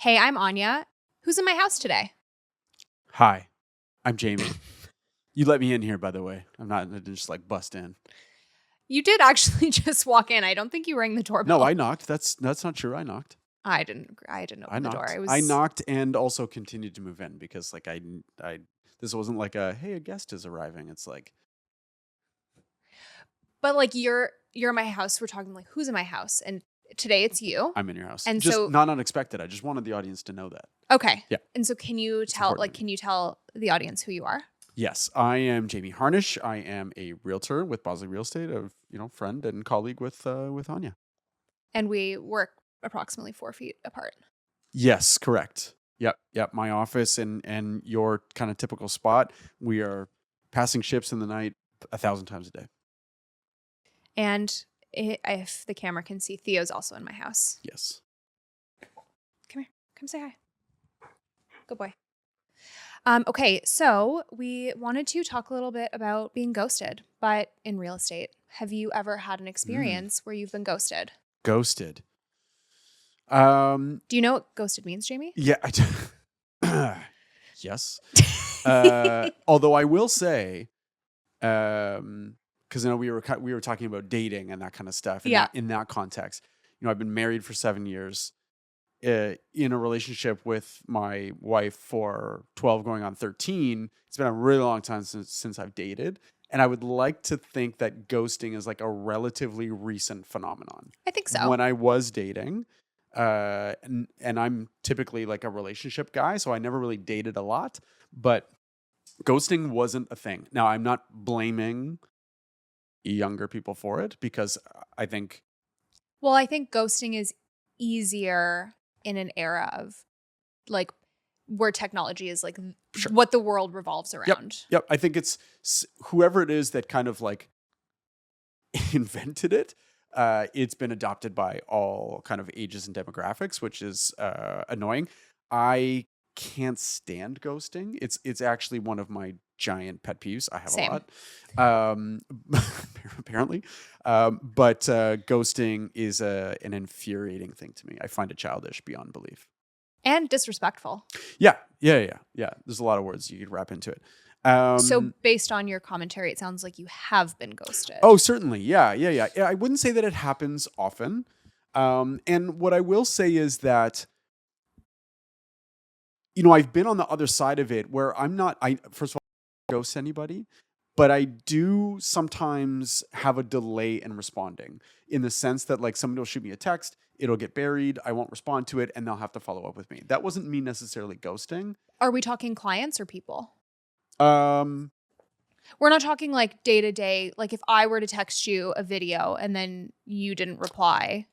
Hey, I'm Anya. Who's in my house today? Hi, I'm Jamie. You let me in here, by the way. I didn't just like bust in. You did actually just walk in. I don't think you rang the doorbell. No, I knocked. That's not true. I knocked. I didn't open the door. I knocked and also continued to move in because like I this wasn't like a guest is arriving. It's like But like you're in my house. We're talking like who's in my house, and today it's you. I'm in your house. And just so not unexpected. I just wanted the audience to know that. okay. Yeah. And so can you tell the audience who you are? Yes, I am Jamie Harnish. I am a realtor with Bosley Real Estate, friend and colleague with Anya. And we work approximately 4 feet apart. Yes, correct. Yep. My office and your kind of typical spot. We are passing ships in the night 1,000 times a day. And if the camera can see, Theo's also in my house. Yes. Come here. Come say hi. Good boy. Okay, so we wanted to talk a little bit about being ghosted, but in real estate. Have you ever had an experience where you've been ghosted? Ghosted. Do you know what ghosted means, Jamie? Yeah. Yes. Although I will say, because I know we were talking about dating and that kind of stuff. In that context, I've been married for 7 years. In a relationship with my wife for 12 going on 13. It's been a really long time since I've dated. And I would like to think that ghosting is like a relatively recent phenomenon. I think so. When I was dating, and I'm typically like a relationship guy, so I never really dated a lot, but ghosting wasn't a thing. Now, I'm not blaming younger people for it because I think... Well, I think ghosting is easier in an era of like where technology is like what the world revolves around. Yep. I think it's whoever it is that kind of like invented it. It's been adopted by all kind of ages and demographics, which is annoying. I can't stand ghosting. It's actually one of my giant pet peeves. I have Same. a lot, apparently. But ghosting is an infuriating thing to me. I find it childish beyond belief. And disrespectful. Yeah. There's a lot of words you could wrap into it. So based on your commentary, it sounds like you have been ghosted. Oh, certainly. Yeah. I wouldn't say that it happens often. And what I will say is that, I've been on the other side of it where first of all, I don't ghost anybody, but I do sometimes have a delay in responding in the sense that like somebody will shoot me a text, it'll get buried, I won't respond to it, and they'll have to follow up with me. That wasn't me necessarily ghosting. Are we talking clients or people? We're not talking like day to day. Like if I were to text you a video and then you didn't reply.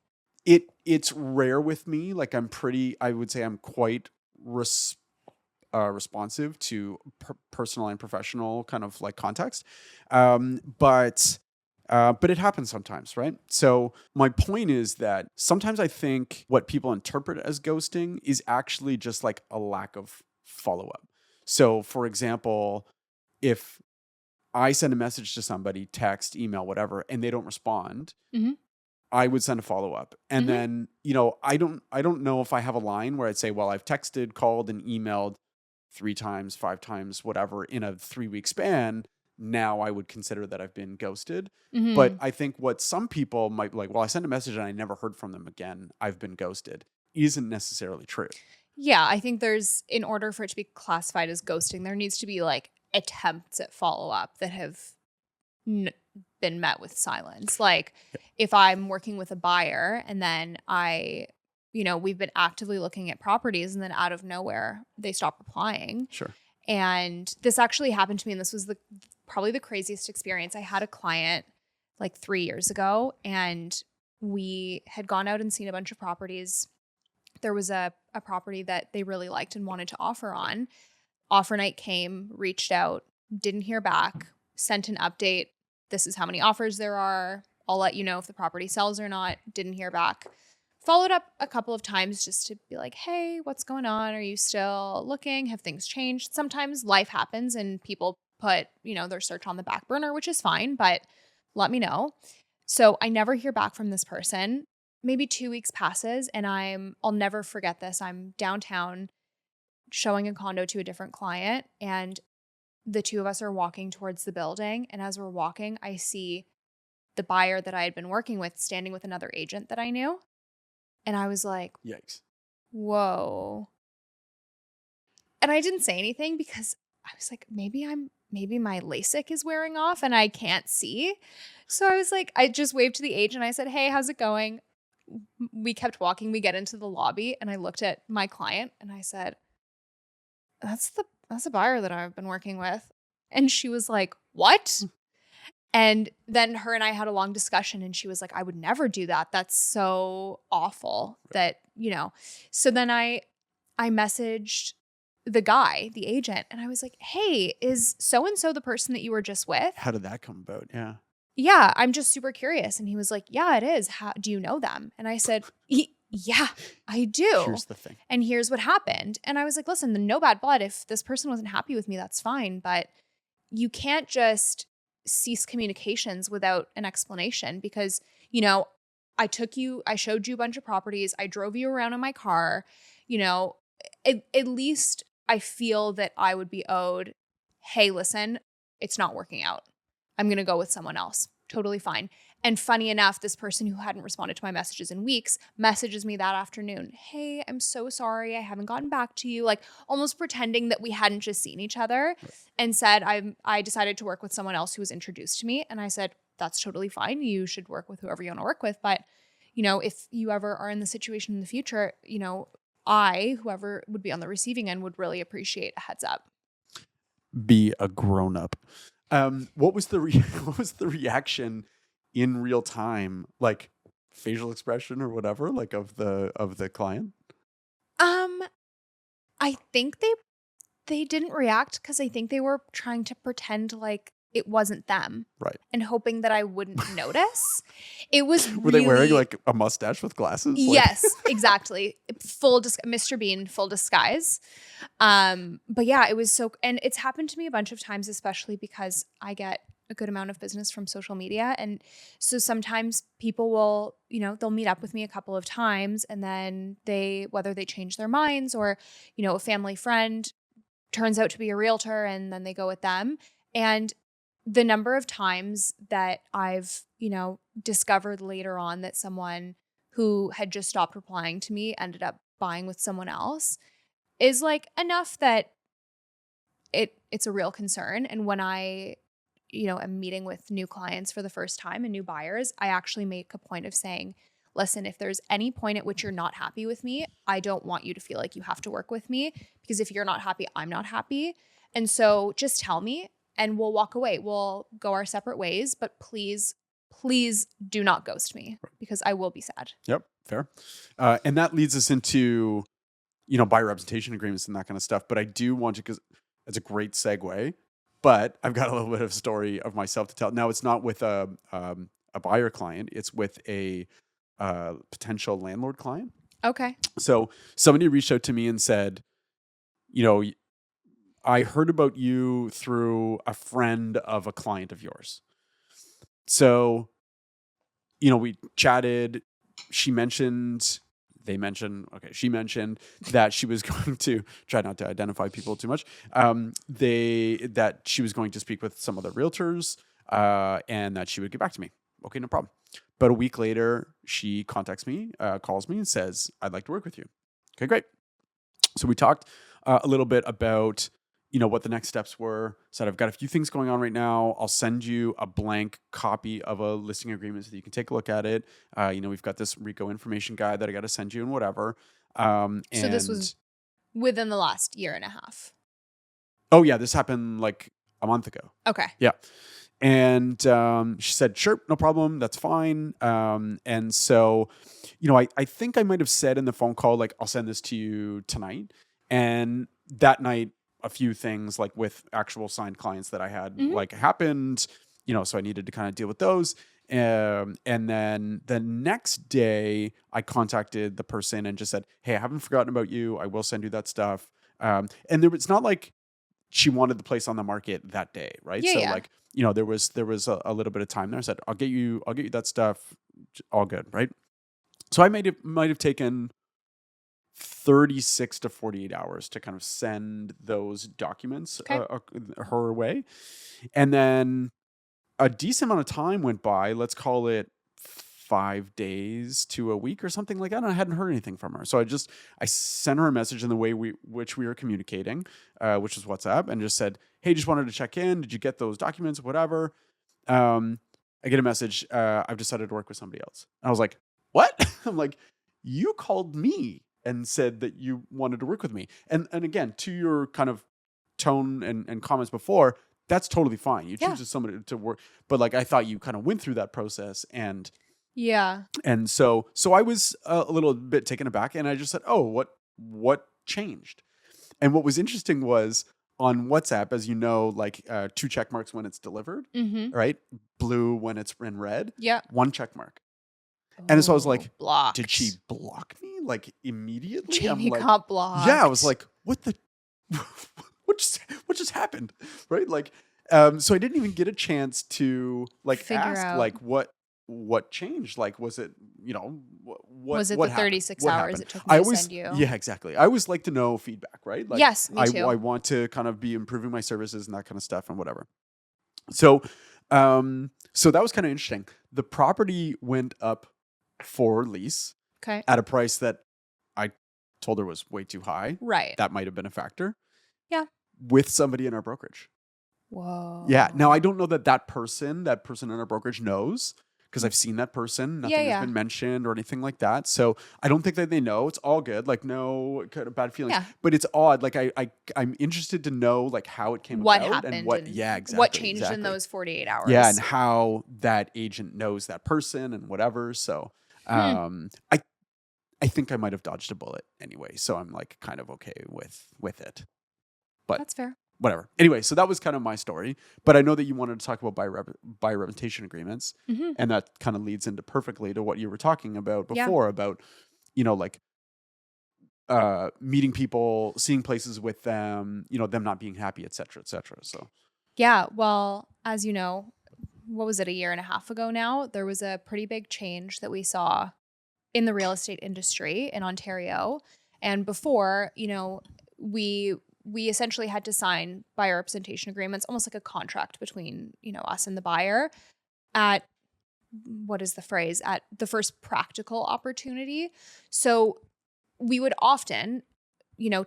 It's rare with me. Like I would say I'm quite responsive to personal and professional kind of like context. But it happens sometimes, right? So my point is that sometimes I think what people interpret as ghosting is actually just like a lack of follow-up. So for example, if I send a message to somebody, text, email, whatever, and they don't respond, I would send a follow-up. And then, I don't know if I have a line where I'd say, well, I've texted, called, and emailed 3 times, 5 times, whatever, in a 3-week span. Now I would consider that I've been ghosted. But I think what some people might like, well, I sent a message and I never heard from them again, I've been ghosted, isn't necessarily true. Yeah, I think in order for it to be classified as ghosting, there needs to be like attempts at follow-up that have been met with silence. Like if I'm working with a buyer and then we've been actively looking at properties and then out of nowhere they stop replying. Sure. And this actually happened to me, and this was probably the craziest experience. I had a client like 3 years ago, and we had gone out and seen a bunch of properties. There was a property that they really liked and wanted to offer on. Offer night came, reached out, didn't hear back, sent an update. This is how many offers there are. I'll let you know if the property sells or not. Didn't hear back. Followed up a couple of times just to be like, hey, what's going on? Are you still looking? Have things changed? Sometimes life happens and people put, their search on the back burner, which is fine, but let me know. So I never hear back from this person. maybe 2 weeks passes and I'll never forget this. I'm downtown showing a condo to a different client, and the two of us are walking towards the building. And as we're walking, I see the buyer that I had been working with standing with another agent that I knew. And I was like, Yikes. whoa. And I didn't say anything because I was like, maybe my LASIK is wearing off and I can't see. So I was like, I just waved to the agent. I said, hey, how's it going? We kept walking. We get into the lobby and I looked at my client and I said, that's the buyer that I've been working with. And she was like, what? And then her and I had a long discussion and she was like, I would never do that. That's so awful that, So then I messaged the guy, the agent, and I was like, hey, is so-and-so the person that you were just with? How did that come about? Yeah. Yeah, I'm just super curious. And he was like, yeah, it is. How do you know them? And I said, yeah, I do. Here's the thing. And here's what happened. And I was like, listen, no bad blood. If this person wasn't happy with me, that's fine. But you can't just cease communications without an explanation because, I showed you a bunch of properties. I drove you around in my car. At least I feel that I would be owed, hey, listen, it's not working out. I'm going to go with someone else. Totally fine. And funny enough, this person who hadn't responded to my messages in weeks messages me that afternoon. Hey, I'm so sorry. I haven't gotten back to you. Like almost pretending that we hadn't just seen each other, and said, I decided to work with someone else who was introduced to me. And I said, that's totally fine. You should work with whoever you want to work with. But, if you ever are in the situation in the future, whoever would be on the receiving end, would really appreciate a heads up. Be a grown up. What was the reaction in real time, like facial expression or whatever, like of the client? I think they didn't react because I think they were trying to pretend like it wasn't them, right? And hoping that I wouldn't notice. It was were they wearing like a mustache with glasses? Yes, exactly. Mr. Bean, full disguise. But yeah, it was and it's happened to me a bunch of times, especially because I get a good amount of business from social media. And so sometimes people will, they'll meet up with me a couple of times and then whether they change their minds or, a family friend turns out to be a realtor and then they go with them. And the number of times that I've, discovered later on that someone who had just stopped replying to me ended up buying with someone else is like enough that it's a real concern. And when I, am meeting with new clients for the first time and new buyers, I actually make a point of saying, listen, if there's any point at which you're not happy with me, I don't want you to feel like you have to work with me, because if you're not happy, I'm not happy. And so just tell me and we'll walk away. We'll go our separate ways, but please do not ghost me because I will be sad. Yep. Fair. And that leads us into, buyer representation agreements and that kind of stuff. But I do want to, because it's a great segue, but I've got a little bit of a story of myself to tell. Now it's not with a buyer client. It's with a potential landlord client. Okay. So somebody reached out to me and said, I heard about you through a friend of a client of yours. So, we chatted. She mentioned that she was going to try not to identify people too much. That she was going to speak with some other realtors, and that she would get back to me. Okay, no problem. But a week later, she contacts me, calls me and says, I'd like to work with you. Okay, great. So we talked a little bit about, what the next steps were. Said, I've got a few things going on right now. I'll send you a blank copy of a listing agreement so that you can take a look at it. We've got this RICO information guide that I got to send you and whatever. So this was within the last year and a half. Oh yeah, this happened like a month ago. Okay. Yeah. And she said, sure, no problem. That's fine. And so, I think I might have said in the phone call, like, I'll send this to you tonight. And that night, a few things like with actual signed clients that I had like happened, so I needed to kind of deal with those. And then the next day I contacted the person and just said, hey, I haven't forgotten about you. I will send you that stuff. And it's not like she wanted the place on the market that day. Right. Yeah, so yeah. like, there was a little bit of time there. I said, I'll get you that stuff. All good. Right. So I might have taken 36 to 48 hours to kind of send those documents Okay. her way. And then a decent amount of time went by, let's call it 5 days to a week or something like that. And I hadn't heard anything from her. So I sent her a message in the way which we were communicating, which was WhatsApp, and just said, hey, just wanted to check in. Did you get those documents? Whatever. I get a message. I've decided to work with somebody else. And I was like, what? I'm like, you called me and said that you wanted to work with me. And again, to your kind of tone and comments before, that's totally fine. You choose somebody to work, but like I thought you kind of went through that process, and so I was a little bit taken aback, and I just said, "Oh, what changed?" And what was interesting was on WhatsApp, as you know, like 2 check marks when it's delivered, right? Blue when it's in red, 1 check mark. And so I was like, blocked. Did she block me like immediately? Jamie I'm like, got blocked. Yeah, I was like, what the, what just happened, right? Like, so I didn't even get a chance to like figure ask out like what changed. Like, was it what was it what the happened? 36 What hours happened? it took me to send you? Yeah, exactly. I always like to know feedback, right? Like, Yes, me too. I want to kind of be improving my services and that kind of stuff and whatever. So, so that was kind of interesting. The property went up for lease at a price that I told her was way too high. Right. That might have been a factor. Yeah. With somebody in our brokerage. Whoa. Yeah. Now I don't know that person in our brokerage knows, because I've seen that person. Nothing has been mentioned or anything like that. So I don't think that they know. It's all good. Like, no kind of bad feelings. Yeah. But it's odd. Like I'm interested to know like how it came what about happened and what exactly. What changed in those 48 hours. Yeah, and how that agent knows that person and whatever. So I think I might have dodged a bullet anyway. So I'm like kind of okay with it. But that's fair. Whatever. Anyway, so that was kind of my story. But I know that you wanted to talk about buyer representation agreements. And that kind of leads into perfectly to what you were talking about before about, like meeting people, seeing places with them, them not being happy, et cetera, et cetera. So, yeah, well, as you know, what was it, a year and a half ago now? There was a pretty big change that we saw in the real estate industry in Ontario. And before, we essentially had to sign buyer representation agreements, almost like a contract between, us and the buyer at, what is the phrase, at the first practical opportunity. So we would often,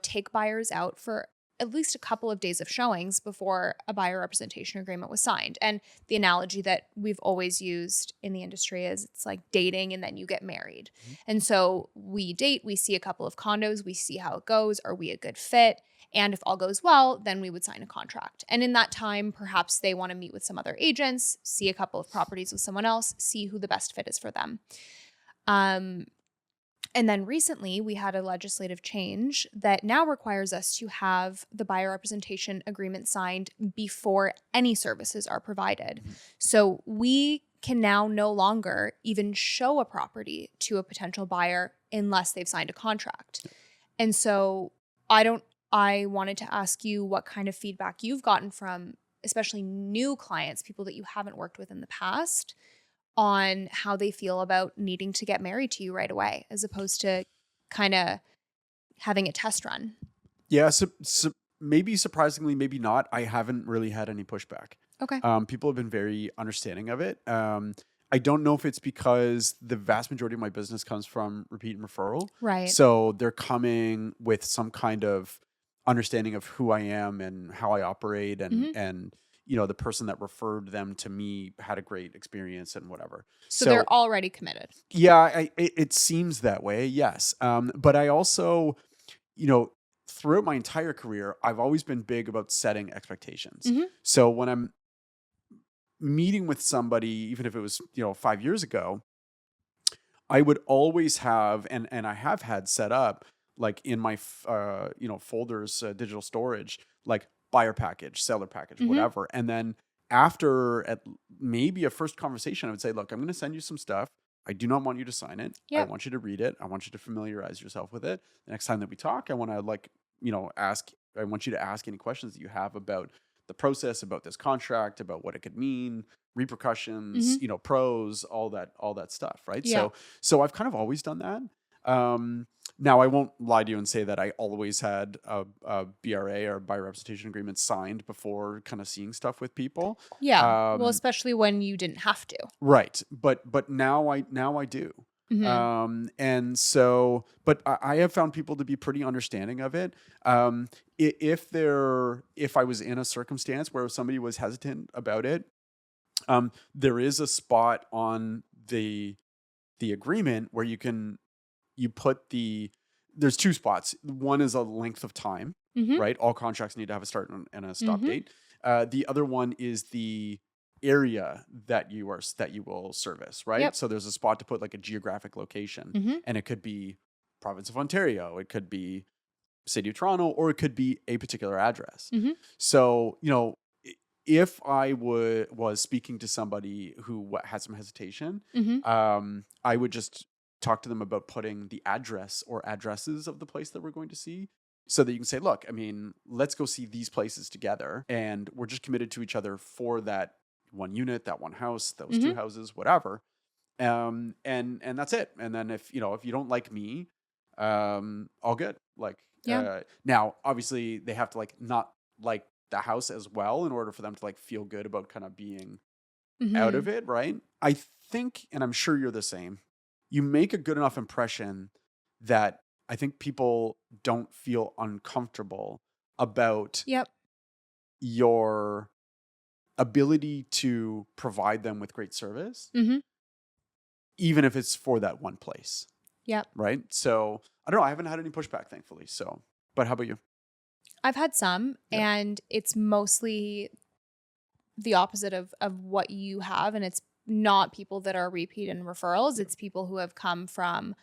take buyers out for at least a couple of days of showings before a buyer representation agreement was signed. And the analogy that we've always used in the industry is it's like dating and then you get married. And so we date, we see a couple of condos, we see how it goes. Are we a good fit? And if all goes well, then we would sign a contract. And in that time, perhaps they want to meet with some other agents, see a couple of properties with someone else, see who the best fit is for them. And then recently, we had a legislative change that now requires us to have the buyer representation agreement signed before any services are provided. So we can now no longer even show a property to a potential buyer unless they've signed a contract. And so I wanted to ask you what kind of feedback you've gotten from especially new clients, people that you haven't worked with in the past, on how they feel about needing to get married to you right away, as opposed to kind of having a test run. Yeah, so maybe surprisingly, maybe not. I haven't really had any pushback. Okay. People have been very understanding of it. I don't know if it's because the vast majority of my business comes from repeat and referral. Right. So they're coming with some kind of understanding of who I am and how I operate, and the person that referred them to me had a great experience and whatever. So they're already committed. Yeah, it seems that way, yes. But I also, throughout my entire career, I've always been big about setting expectations. So when I'm meeting with somebody, even if it was, 5 years ago, I would always have, and I have had set up, like in my, folders, digital storage, like buyer package, seller package, whatever. And then after at maybe a first conversation, I would say, look, I'm going to send you some stuff. I do not want you to sign it. Yep. I want you to read it. I want you to familiarize yourself with it. The next time that we talk, I want to I want you to ask any questions that you have about the process, about this contract, about what it could mean, repercussions, Mm-hmm. pros, all that stuff, right? Yeah. So I've kind of always done that. Now I won't lie to you and say that I always had a BRA or buyer representation agreement signed before kind of seeing stuff with people. Yeah. Well, Um, especially when you didn't have to. right, but now I do. Mm-hmm. And so, but I have found people to be pretty understanding of it. If I was in a circumstance where somebody was hesitant about it, there is a spot on the agreement where you put there's two spots. One is a length of time, Mm-hmm. right? All contracts need to have a start and a stop Mm-hmm. date. The other one is the area that you will service, right? Yep. So there's a spot to put like a geographic location, Mm-hmm. and it could be province of Ontario, it could be city of Toronto, or it could be a particular address. Mm-hmm. So, if I was speaking to somebody who had some hesitation, Mm-hmm. I would just talk to them about putting the address or addresses of the place that we're going to see, so that you can say, look, I mean, let's go see these places together, and we're just committed to each other for that one unit, that one house, those two Mm-hmm. houses, whatever. And that's it. And then if you don't like me, all good. Like, Yeah. now obviously they have to like not like the house as well in order for them to like feel good about kind of being out Mm-hmm. of it, right? I think, and I'm sure you're the same, you make a good enough impression that I think people don't feel uncomfortable about Yep. your ability to provide them with great service, Mm-hmm. even if it's for that one place, Yep. right? So I don't know. I haven't had any pushback, thankfully. So, but how about you? I've had some, Yeah. and it's mostly the opposite of what you have. And it's not people that are repeat and referrals. It's people who have come from,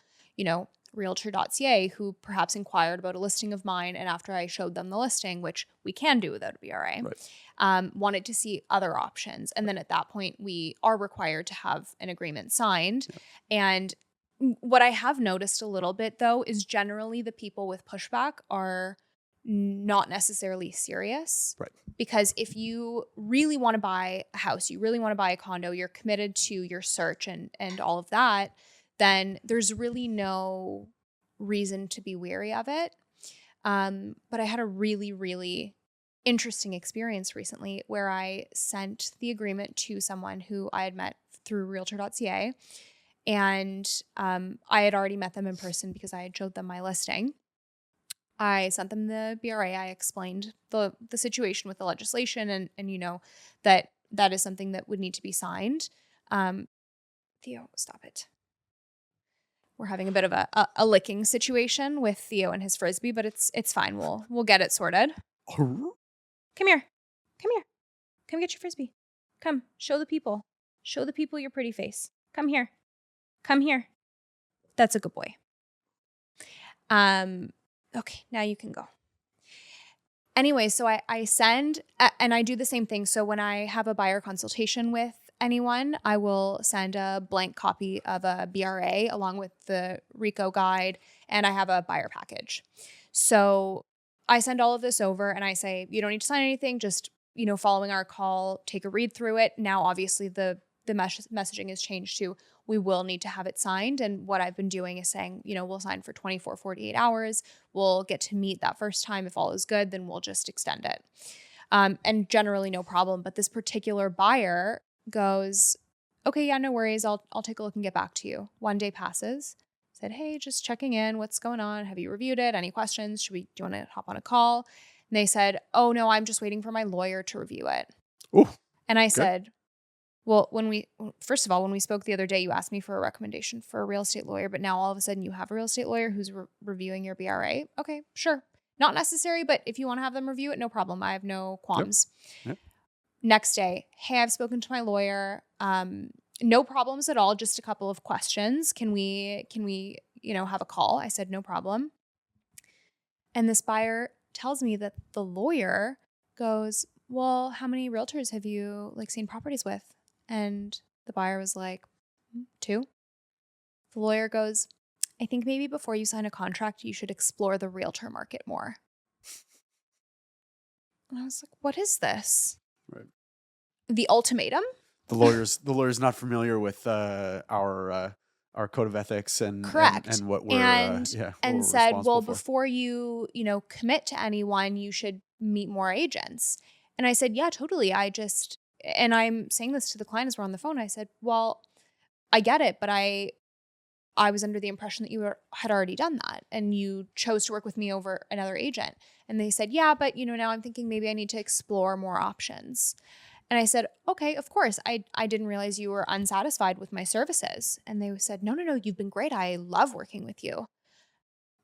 realtor.ca, who perhaps inquired about a listing of mine. And after I showed them the listing, which we can do without a BRA, Right. wanted to see other options. And then at that point, we are required to have an agreement signed. Yeah. And what I have noticed a little bit, though, is generally the people with pushback are not necessarily serious. Right. Because if you really want to buy a house, you really want to buy a condo, you're committed to your search and all of that, then there's really no reason to be wary of it. But I had a really, really interesting experience recently where I sent the agreement to someone who I had met through realtor.ca. And I had already met them in person because I had showed them my listing. I sent them the BRA. I explained the situation with the legislation and that is something that would need to be signed. Theo, stop it. We're having a bit of a licking situation with Theo and his frisbee, but it's fine. We'll get it sorted. Come here. Come here. Come get your frisbee. Come, show the people. Show the people your pretty face. Come here. Come here. That's a good boy. Okay, now you can go. Anyway, so I send, and I do the same thing. So when I have a buyer consultation with anyone, I will send a blank copy of a BRA along with the RICO guide, and I have a buyer package. So I send all of this over and I say, you don't need to sign anything, just, following our call, take a read through it. Now, obviously the messaging has changed to, we will need to have it signed. And what I've been doing is saying, we'll sign for 24, 48 hours. We'll get to meet that first time. If all is good, then we'll just extend it. And generally no problem. But this particular buyer goes, okay, yeah, no worries. I'll take a look and get back to you. 1 day passes. Said, hey, just checking in. What's going on? Have you reviewed it? Any questions? Do you want to hop on a call? And they said, oh no, I'm just waiting for my lawyer to review it. Ooh, and I good. said, well, first of all, when we spoke the other day, you asked me for a recommendation for a real estate lawyer, but now all of a sudden you have a real estate lawyer who's reviewing your BRA. Okay, sure. Not necessary, but if you want to have them review it, no problem. I have no qualms. Yep. Next day, hey, I've spoken to my lawyer. No problems at all. Just a couple of questions. Can we, have a call? I said, no problem. And this buyer tells me that the lawyer goes, well, how many realtors have you seen properties with? And the buyer was like, 2. The lawyer goes, I think maybe before you sign a contract, you should explore the realtor market more. And I was like, what is this? Right. The ultimatum? The lawyer's not familiar with our code of ethics and Correct. and what we're and what we're said, well, responsible for. before you commit to anyone, you should meet more agents. And I said, yeah, totally. And I'm saying this to the client as we're on the phone. I said, well, I get it, but I was under the impression that you had already done that and you chose to work with me over another agent. And they said, yeah, but now I'm thinking maybe I need to explore more options. And I said, okay, of course. I didn't realize you were unsatisfied with my services. And they said, no, you've been great. I love working with you.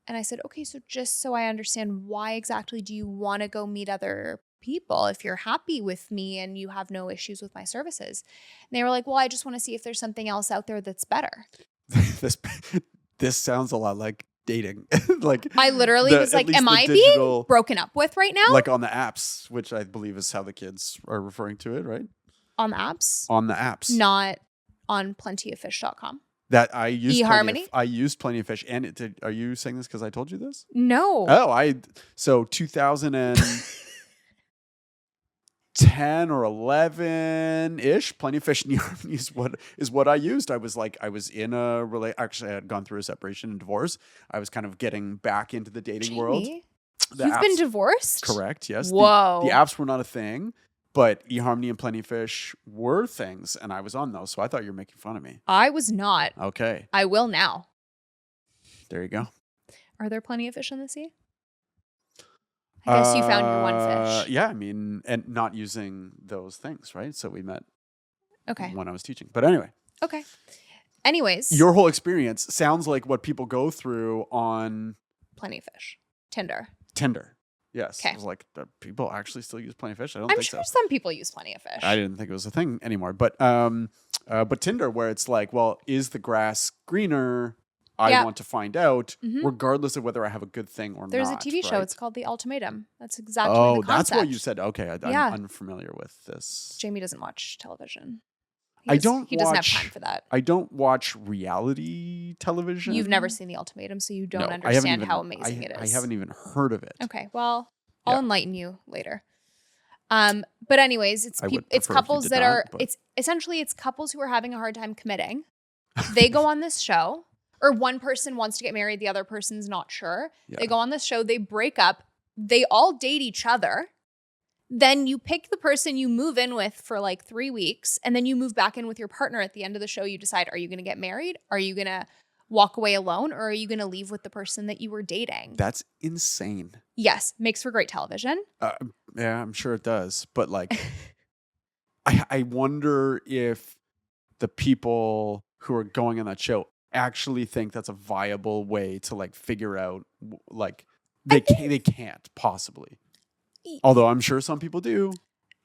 And I said, okay, so just so I understand, why exactly do you want to go meet other people if you're happy with me and you have no issues with my services? And they were like, well, I just want to see if there's something else out there that's better. This sounds a lot like dating. Like I literally was like, am I being broken up with right now? Like on the apps, which I believe is how the kids are referring to it, right? On the apps? On the apps. Not on plentyoffish.com. That I used eHarmony? I used Plenty of Fish, and are you saying this because I told you this? No. Oh, so 2010 or 11-ish, Plenty of Fish and eHarmony is what I used. I was in a actually I had gone through a separation and divorce. I was kind of getting back into the dating world. You've been divorced? Correct. Yes. Whoa. The apps were not a thing. But eHarmony and Plenty of Fish were things, and I was on those, so I thought you were making fun of me. I was not. Okay. I will now. There you go. Are there plenty of fish in the sea? I guess you found your one fish. Yeah, I mean, and not using those things, right? So we met when I was teaching. But anyway. Okay. Anyways. Your whole experience sounds like what people go through on... Plenty of Fish. Tinder. Yes. Okay. I was like, do people actually still use Plenty of Fish? I don't think so. I'm sure some people use Plenty of Fish. I didn't think it was a thing anymore. But Tinder, where it's like, well, is the grass greener? I want to find out, regardless of whether I have a good thing or not. There's a TV show. It's called The Ultimatum. That's exactly the concept. That's what you said. Okay. I'm unfamiliar with this. Jamie doesn't watch television. He doesn't have time for that. I don't watch reality television. You've never seen The Ultimatum, so you don't understand how amazing it is. I haven't even heard of it. Okay, well, I'll enlighten you later. But anyways, it's couples that are it's couples who are having a hard time committing. They go on this show, or one person wants to get married, the other person's not sure. Yeah. They go on this show, they break up, they all date each other. Then you pick the person you move in with for like 3 weeks, and then you move back in with your partner at the end of the show. You decide, are you going to get married? Are you going to walk away alone? Or are you going to leave with the person that you were dating? That's insane. Yes. Makes for great television. Yeah, I'm sure it does. But like, I wonder if the people who are going on that show actually think that's a viable way to like figure out, like they can't possibly. Although I'm sure some people do.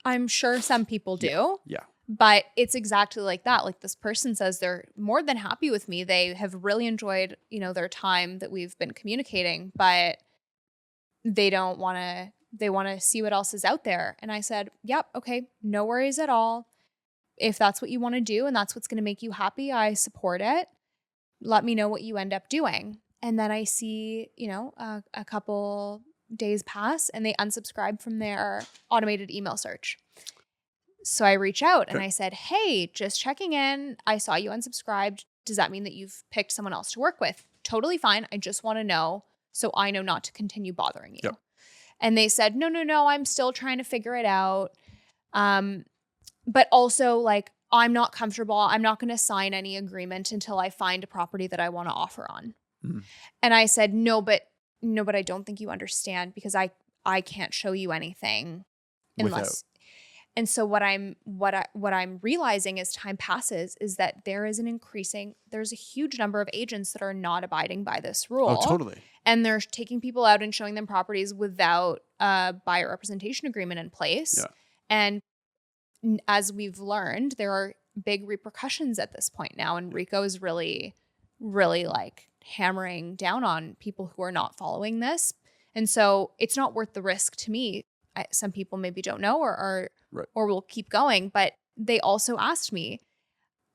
Yeah. But it's exactly like that. Like this person says they're more than happy with me. They have really enjoyed, their time that we've been communicating, but they want to see what else is out there. And I said, yep, okay, no worries at all. If that's what you want to do and that's what's going to make you happy, I support it. Let me know what you end up doing. And then I see, a couple days pass and they unsubscribe from their automated email search. So I reach out and I said, hey, just checking in. I saw you unsubscribed. Does that mean that you've picked someone else to work with? Totally fine. I just want to know so I know not to continue bothering you. Yep. And they said, no, I'm still trying to figure it out. But also like, I'm not comfortable. I'm not going to sign any agreement until I find a property that I want to offer on. Mm-hmm. And I said, no, but I don't think you understand because I can't show you anything unless. And so what I'm realizing as time passes is that there's a huge number of agents that are not abiding by this rule. Oh, totally. And they're taking people out and showing them properties without a buyer representation agreement in place. Yeah. And as we've learned, there are big repercussions at this point now. And RICO is really, really like hammering down on people who are not following this. And so it's not worth the risk to me. Some people maybe don't know or will keep going. But they also asked me,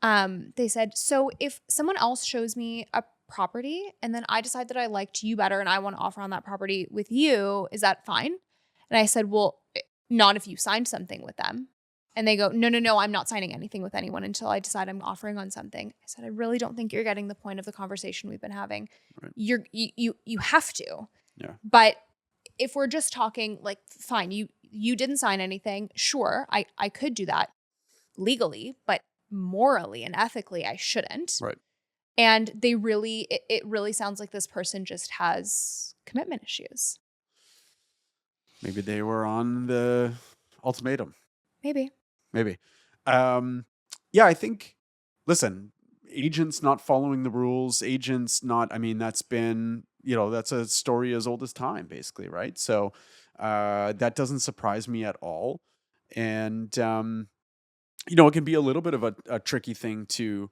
they said, so if someone else shows me a property and then I decide that I liked you better and I want to offer on that property with you, is that fine? And I said, well, not if you signed something with them. And they go, no, I'm not signing anything with anyone until I decide I'm offering on something. I said, I really don't think you're getting the point of the conversation we've been having. Right. You have to. Yeah. But if we're just talking like, fine, you didn't sign anything. Sure, I could do that legally, but morally and ethically, I shouldn't. Right. And it really sounds like this person just has commitment issues. Maybe they were on the ultimatum. Maybe. Yeah, I think, listen, agents not following the rules, that's been, that's a story as old as time, basically, right? So that doesn't surprise me at all. And, it can be a little bit of a tricky thing to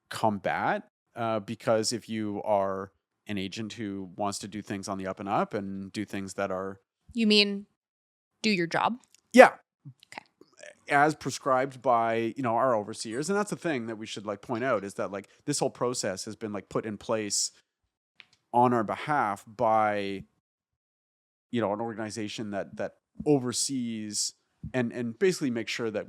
combat because if you are an agent who wants to do things on the up and up and do things that are... You mean do your job? Yeah. Okay. As prescribed by, our overseers. And that's the thing that we should point out is that this whole process has been put in place on our behalf by, an organization that oversees and basically makes sure that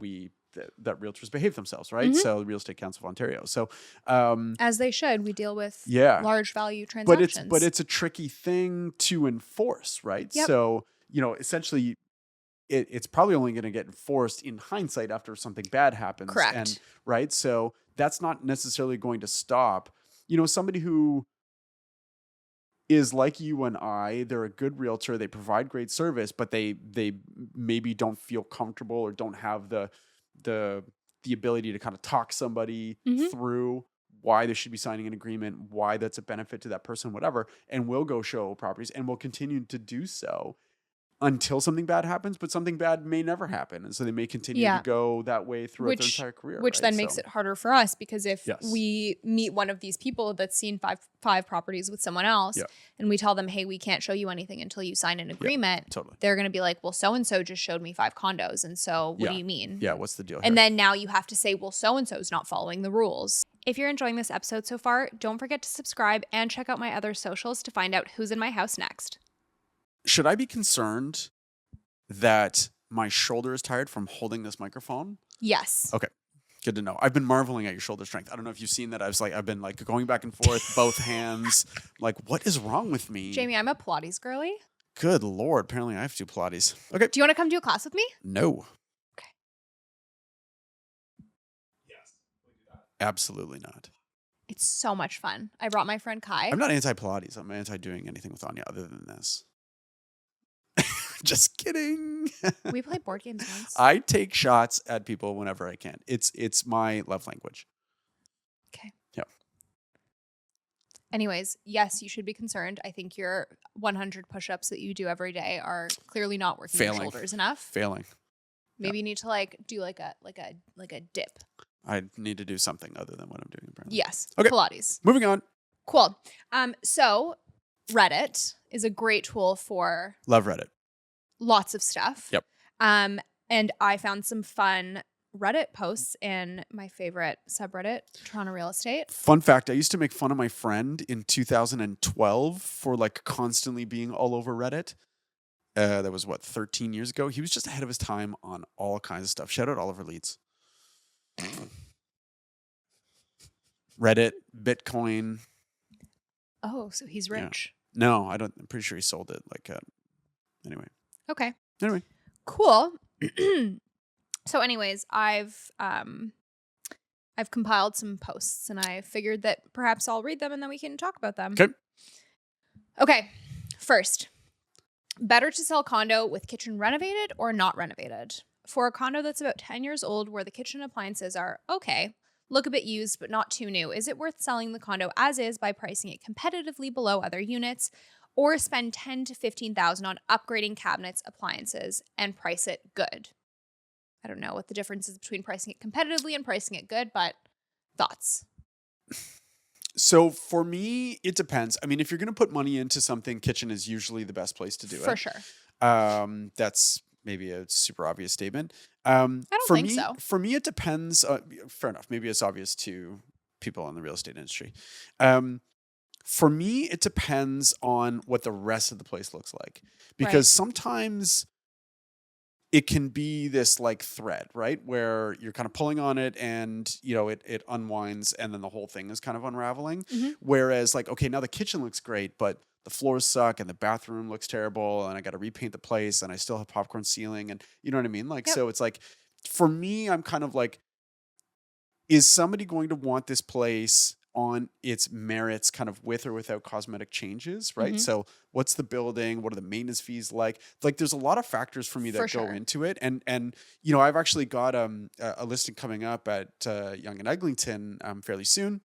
that realtors behave themselves, right? Mm-hmm. So the Real Estate Council of Ontario. So as they should, we deal with large value but transactions. it's a tricky thing to enforce, right? Yep. So, essentially it's probably only going to get enforced in hindsight after something bad happens. Correct. And right. So that's not necessarily going to stop, somebody who is like you and I, they're a good realtor. They provide great service, but they maybe don't feel comfortable or don't have the ability to kind of talk somebody through why they should be signing an agreement, why that's a benefit to that person, whatever. And we'll go show properties and we'll continue to do so until something bad happens, but something bad may never happen. And so they may continue to go that way throughout their entire career. Which then makes it harder for us because if Yes. we meet one of these people that's seen five properties with someone else and we tell them, hey, we can't show you anything until you sign an agreement, totally. They're going to be like, well, so-and-so just showed me 5 condos. And so what do you mean? Yeah, what's the deal And here? then now you have to say, well, so-and-so's not following the rules. If you're enjoying this episode so far, don't forget to subscribe and check out my other socials to find out who's in my house next. Should I be concerned that my shoulder is tired from holding this microphone? Yes. Okay. Good to know. I've been marveling at your shoulder strength. I don't know if you've seen that. I've been going back and forth, both hands. What is wrong with me? Jamie, I'm a Pilates girly. Good Lord. Apparently I have to do Pilates. Okay. Do you want to come do a class with me? No. Okay. Yes. Absolutely not. It's so much fun. I brought my friend Kai. I'm not anti-Pilates. I'm anti-doing anything with Anya other than this. Just kidding. We played board games once. I take shots at people whenever I can. It's my love language. Okay. Yeah. Anyways, yes, you should be concerned. I think your 100 push-ups that you do every day are clearly not working your shoulders enough. Failing. Maybe you need to do like a dip. I need to do something other than what I'm doing apparently. Yes. Okay. Pilates. Moving on. Cool. So Reddit is a great tool for Love Reddit. lots of stuff. Yep. And I found some fun Reddit posts in my favorite subreddit, Toronto Real Estate. Fun fact, I used to make fun of my friend in 2012 for constantly being all over Reddit. That was 13 years ago. He was just ahead of his time on all kinds of stuff. Shout out Oliver Leeds. Reddit, Bitcoin. Oh, so he's rich. Yeah. No, I don't. I'm pretty sure he sold it. Anyway. Okay. Anyway. Cool. So anyways, I've compiled some posts and I figured that perhaps I'll read them and then we can talk about them. Okay. First, better to sell condo with kitchen renovated or not renovated? For a condo that's about 10 years old where the kitchen appliances are okay, look a bit used but not too new, is it worth selling the condo as is by pricing it competitively below other units, or spend $10,000 to $15,000 on upgrading cabinets, appliances, and price it good? I don't know what the difference is between pricing it competitively and pricing it good, but thoughts? So for me, it depends. I mean, if you're going to put money into something, kitchen is usually the best place to do it. For sure. That's maybe a super obvious statement. I don't think so. For me, it depends. Fair enough. Maybe it's obvious to people in the real estate industry. For me, it depends on what the rest of the place looks like. Because sometimes it can be this like thread, right? Where you're kind of pulling on it and, you know, it unwinds and then the whole thing is kind of unraveling. Mm-hmm. Whereas like, okay, now the kitchen looks great, but the floors suck and the bathroom looks terrible and I got to repaint the place and I still have popcorn ceiling and you know what I mean? Like, Yep. so it's like, for me, I'm kind of like, is somebody going to want this place on its merits kind of with or without cosmetic changes, right? Mm-hmm. So what's the building? What are the maintenance fees like? Like there's a lot of factors for me that For go sure. into it. And you know, I've actually got a listing coming up at Yonge and Eglinton fairly soon.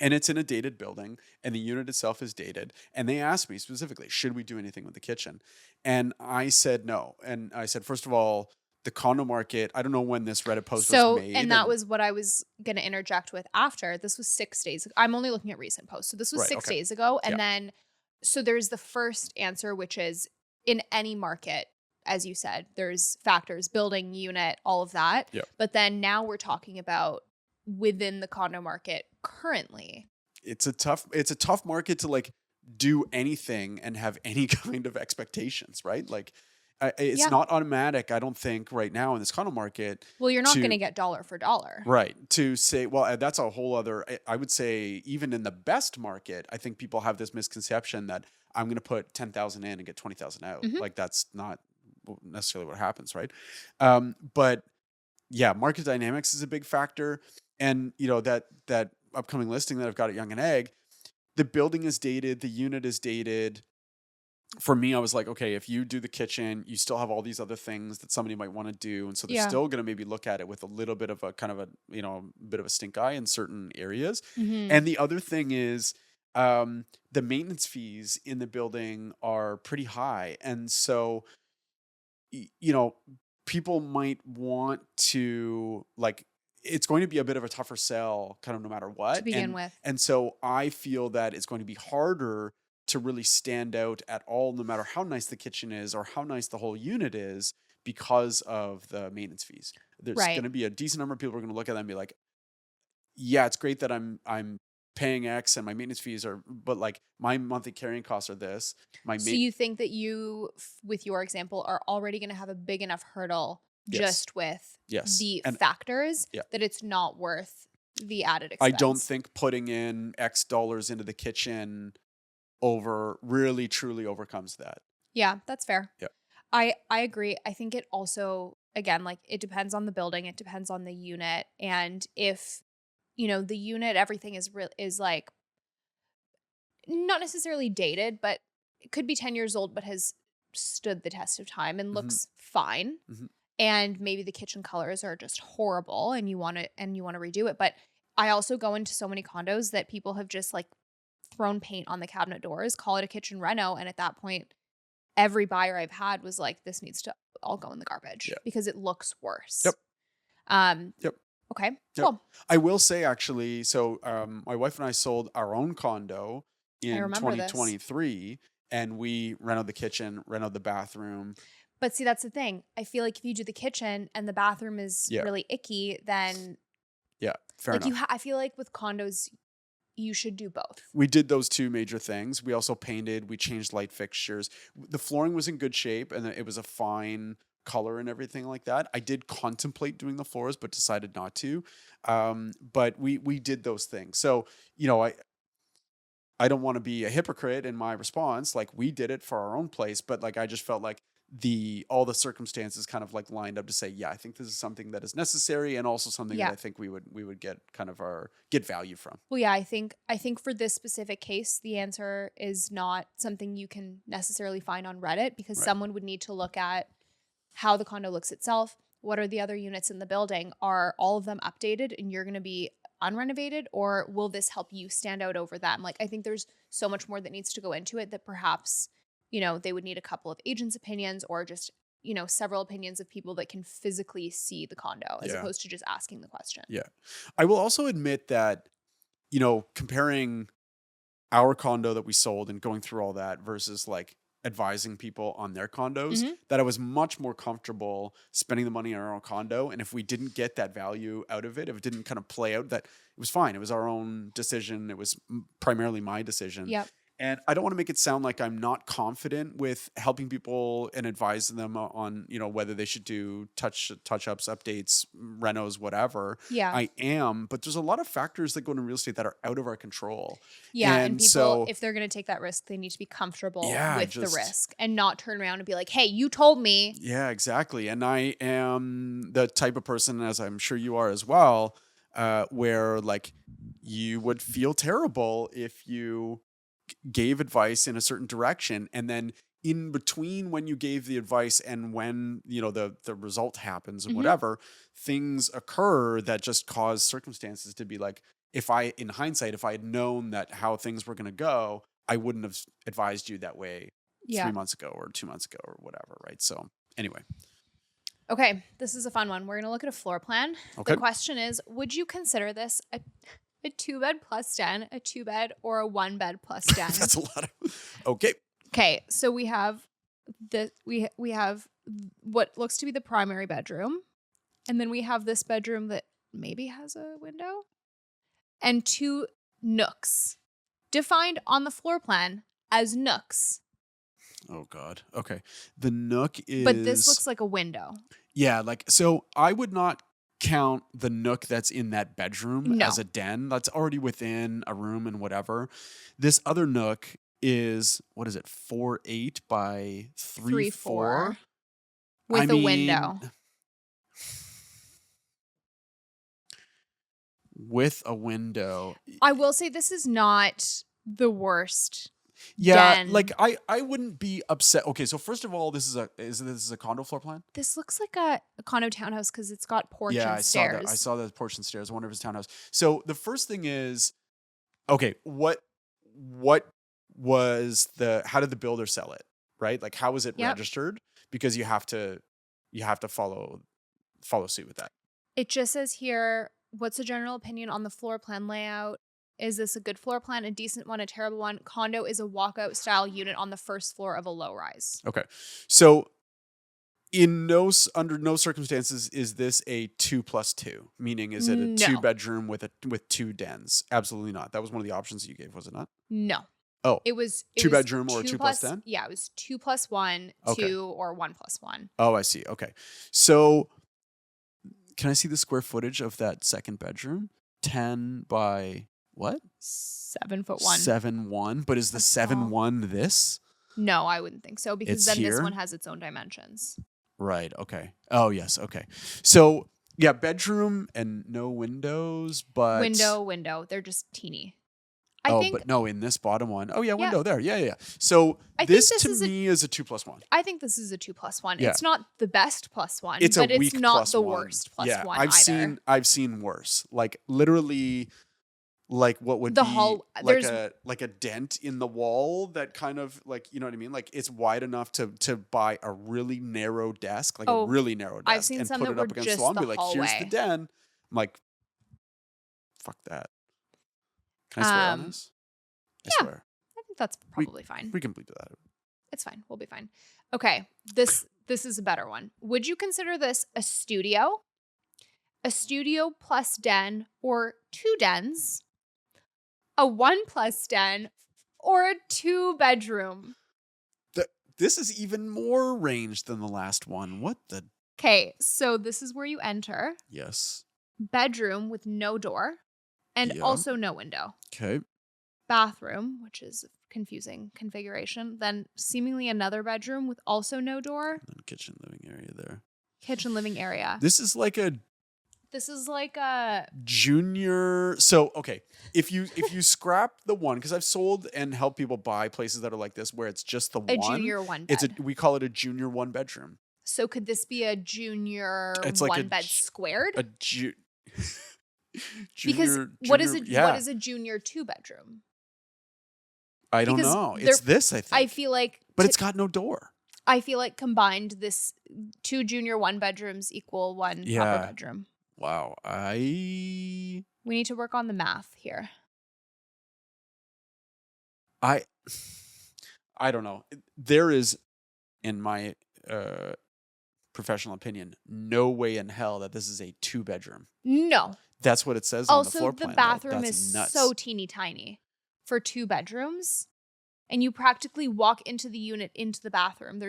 And it's in a dated building and the unit itself is dated. And they asked me specifically, should we do anything with the kitchen? And I said no. And I said, first of all, the condo market, I don't know when this Reddit post was made. And that was what I was going to interject with after. This was 6 days ago. I'm only looking at recent posts. So this was Right, 6 okay. days ago. And Yeah. then, so there's the first answer, which is in any market, as you said, there's factors, building, unit, all of that. Yeah. But then now we're talking about within the condo market currently. It's a tough market to like do anything and have any kind of expectations, right? Like it's Yeah. not automatic, I don't think, right now in this condo market. Well, you're not going to get dollar for dollar. Right. To say, well, that's a whole other, I would say even in the best market, I think people have this misconception that I'm going to put 10,000 in and get 20,000 out. Mhm. Like that's not necessarily what happens, right? But yeah, market dynamics is a big factor. And you know, that upcoming listing that I've got at Yonge and Egg, the building is dated, the unit is dated. For me, I was like, okay, if you do the kitchen, you still have all these other things that somebody might want to do. And so they're Yeah. still going to maybe look at it with a little bit of a kind of a, you know, bit of a stink eye in certain areas. Mhm. And the other thing is the maintenance fees in the building are pretty high. And so, you know, people might want to like, it's going to be a bit of a tougher sell kind of no matter what. To begin with. And so I feel that it's going to be harder to really stand out at all, no matter how nice the kitchen is or how nice the whole unit is, because of the maintenance fees. There's Right. going to be a decent number of people who are going to look at that and be like, yeah, it's great that I'm paying X and my maintenance fees are, but like my monthly carrying costs are this. So you think that you, with your example, are already going to have a big enough hurdle Yes. just with Yes. the And factors Yeah. that it's not worth the added I expense? don't think putting in X dollars into the kitchen really truly overcomes that. Yeah, that's fair. Yeah. I agree. I think it also, again, like it depends on the building, it depends on the unit, and if you know the unit, everything is like not necessarily dated, but it could be 10 years old, but has stood the test of time and looks fine. Mhm. And maybe the kitchen colors are just horrible, and you want to redo it. But I also go into so many condos that people have just like thrown paint on the cabinet doors, call it a kitchen reno, and at that point, every buyer I've had was like, "This needs to all go in the garbage Yeah. because it looks worse." Yep. Yep. Okay. Yep. Cool. I will say actually, so my wife and I sold our own condo in remember this. 2023 and we renovated the kitchen, renovated the bathroom. But see, that's the thing. I feel like if you do the kitchen and the bathroom is Yeah. really icky, then Yeah, fair like enough. I feel like with condos, you should do both. We did those two major things. We also painted, we changed light fixtures. The flooring was in good shape and it was a fine color and everything like that. I did contemplate doing the floors, but decided not to. But we did those things. So, you know, I don't want to be a hypocrite in my response. Like we did it for our own place, but like I just felt like all the circumstances kind of like lined up to say, yeah, I think this is something that is necessary and also something Yeah. that I think we would get kind of get value from. Well, yeah, I think for this specific case, the answer is not something you can necessarily find on Reddit, because Right. someone would need to look at how the condo looks itself. What are the other units in the building? Are all of them updated and you're going to be unrenovated, or will this help you stand out over them? Like, I think there's so much more that needs to go into it that perhaps, you know, they would need a couple of agents' opinions or just, you know, several opinions of people that can physically see the condo as Yeah. opposed to just asking the question. Yeah. I will also admit that, you know, comparing our condo that we sold and going through all that versus like advising people on their condos, Mhm. that I was much more comfortable spending the money on our own condo. And if we didn't get that value out of it, if it didn't kind of play out, that it was fine. It was our own decision. It was primarily my decision. Yep. And I don't want to make it sound like I'm not confident with helping people and advising them on, whether they should do touch-ups, updates, renos, whatever. Yeah. I am, but there's a lot of factors that go into real estate that are out of our control. Yeah. And people, so, if they're going to take that risk, they need to be comfortable Yeah, with the risk and not turn around and be like, hey, you told me. yeah, exactly. And I am the type of person, as I'm sure you are as well, where like you would feel terrible if you gave advice in a certain direction, and then in between when you gave the advice and when the result happens or Mhm. whatever, things occur that just cause circumstances to be like, in hindsight, if I had known that how things were going to go, I wouldn't have advised you that way Yeah. 3 months ago or 2 months ago or whatever, right? So anyway. Okay, this is a fun one. We're going to look at a floor plan. Okay. The question is, would you consider this a 2-bed plus den, a 2-bed, or a 1-bed plus den? That's a lot of okay. Okay, so we have we have what looks to be the primary bedroom, and then we have this bedroom that maybe has a window, and 2 nooks defined on the floor plan as nooks. Oh God. Okay. The nook is, But this looks like a window. Yeah, like, so I would not count the nook that's in that bedroom No. as a den. That's already within a room and whatever. This other nook is, what is it, 4'8" by 3'4" with a window. With a window. I will say this is not the worst. Yeah, den. like I wouldn't be upset. Okay, so first of all, this is a condo floor plan? This looks like a condo townhouse because it's got porch Yeah, and stairs. I saw the porch and stairs. I wonder if it's townhouse. So the first thing is, okay, what was how did the builder sell it? Right? Like, how was it Yep. registered? Because you have to follow suit with that. It just says here, what's the general opinion on the floor plan layout? Is this a good floor plan, a decent one, a terrible one? Condo is a walkout style unit on the first floor of a low rise. Okay. So under no circumstances is this a 2+2, meaning is it a No. 2-bedroom with 2 dens? Absolutely not. That was one of the options that you gave, was it not? No. Oh, It was 2-bedroom or a 2 plus 2+, 10? Yeah, it was 2+1, Okay. 2 or 1+1. Oh, I see. Okay. So can I see the square footage of that second bedroom? 10 by what? 7'1". 7'1", but is the That's small. 7'1" this? No, I wouldn't think so because It's then this here? one has its own dimensions. Right. Okay. Oh, yes. Okay. So yeah, bedroom and no windows, but Window. They're just teeny. I think but no, in this bottom one. Oh yeah, Yeah. window there. Yeah. So I think this this to is me is a 2+1. I think this is a 2+1. Yeah. It's not the best +1, It's but a it's weak not the +1. worst +1 Yeah, either. I've seen worse. Like literally, like what would The be hall- like there's- a dent in the wall that kind of like, you know what I mean? Like it's wide enough to buy a really narrow desk, like Oh, a really narrow desk, I've seen and some put that it up were against the just wall and be the like, here's the hallway. den. I'm like, fuck that. Can I swear on this? I yeah. swear. I think that's probably fine. We can bleep that out. It's fine. We'll be fine. Okay. This is a better one. Would you consider this a studio plus den, or 2 dens, a 1+ den, or a 2-bedroom? This is even more range than the last one. What the? Okay, so this is where you enter. Yes. Bedroom with no door and Yeah. also no window. Okay. Bathroom, which is a confusing configuration. Then seemingly another bedroom with also no door. And kitchen living area there. Kitchen living area. This is like a junior. So okay, if you scrap the one, because I've sold and helped people buy places that are like this where it's just the a one. junior 1 bed. We call it a junior 1-bedroom. So could this be a junior It's like 1 bed squared? A junior. Because what is yeah. a junior 2-bedroom? I don't because know. It's this, I think. I feel like but it's got no door. I feel like combined, this 2 junior 1 bedrooms equal 1 Yeah. proper bedroom. Wow. We need to work on the math here. I don't know. There is, in my professional opinion, no way in hell that this is a 2-bedroom. No. That's what it says on the Also, floor the plan. bathroom That's is nuts. so teeny tiny for 2 bedrooms. and you practically walk into the unit, into the bathroom.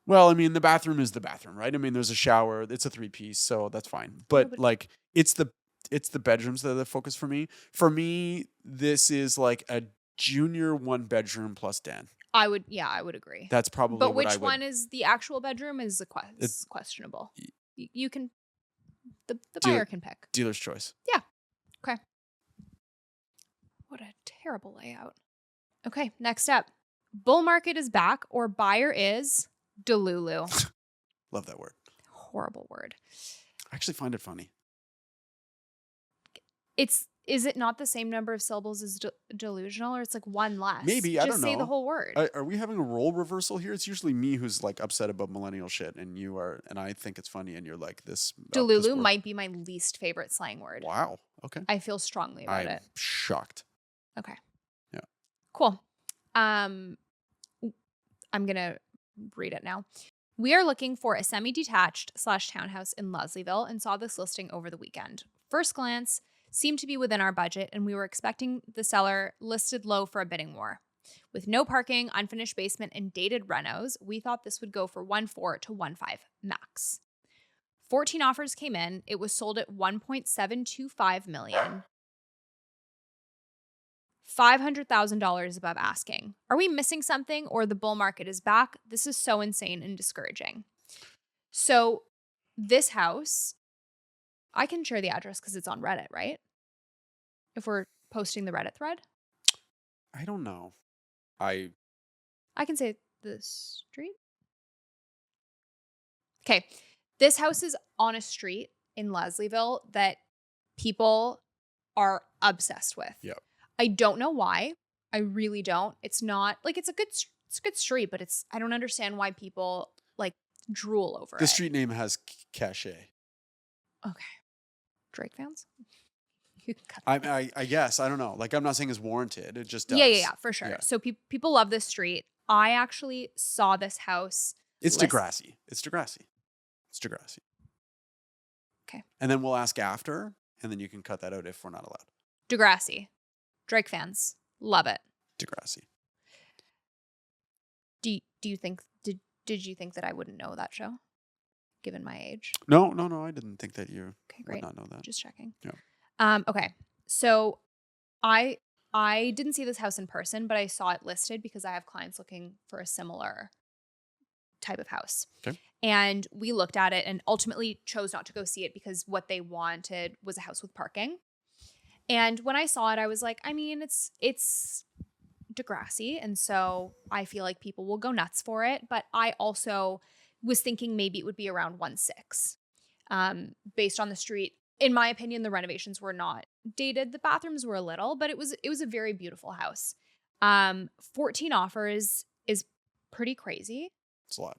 Well, I mean, the bathroom is the bathroom, right? I mean, there's a shower. It's a 3-piece, so that's fine. But like, it's the bedrooms that are the focus for me. For me, this is like a junior 1-bedroom plus den. I would agree. That's probably But what which one is the actual bedroom is questionable. You can, the buyer can pick. Dealer's choice. Yeah. Okay. What a terrible layout. Okay, next up. Bull market is back, or buyer is delulu. Love that word. Horrible word. I actually find it funny. Is it not the same number of syllables as delusional, or it's like one less? Maybe, I don't know. Just say the whole word. Are we having a role reversal here? It's usually me who's like upset about millennial shit, and you are, and I think it's funny, and you're like this. Delulu might be my least favorite slang word. Wow. Okay. I feel strongly about it. I'm shocked. Okay. Yeah. Cool. I'm gonna read it now. We are looking for a semi-detached / townhouse in Leslieville and saw this listing over the weekend. First glance, seemed to be within our budget, and we were expecting the seller listed low for a bidding war. With no parking, unfinished basement, and dated renos, we thought this would go for 1.4 to 1.5 max. 14 offers came in. It was sold at $1.725 million. $500,000 above asking. Are we missing something, or the bull market is back? This is so insane and discouraging. So this house, I can share the address because it's on Reddit, right? If we're posting the Reddit thread? I don't know. I can say the street. Okay. This house is on a street in Leslieville that people are obsessed with. Yep. I don't know why. I really don't. It's not like it's a good street, but I don't understand why people like drool over it. The street name has cachet. Okay. Drake fans? You can cut I guess. I don't know. Like, I'm not saying it's warranted. It just does. Yeah, for sure. Yeah. So people love this street. I actually saw this house. It's Degrassi. It's Degrassi. Okay. And then we'll ask after, and then you can cut that out if we're not allowed. Degrassi. Drake fans. Love it. Degrassi. Do you think, did you think that I wouldn't know that show? Given my age? No. I didn't think that you would not know that. Just checking. Yeah. Okay. So I didn't see this house in person, but I saw it listed because I have clients looking for a similar type of house. Okay. And we looked at it and ultimately chose not to go see it because what they wanted was a house with parking. And when I saw it, I was like, I mean, it's Degrassi, and so I feel like people will go nuts for it. But I also was thinking maybe it would be around 1.6, based on the street. In my opinion, the renovations were not dated. The bathrooms were a little, but it was a very beautiful house. 14 offers is pretty crazy. It's a lot.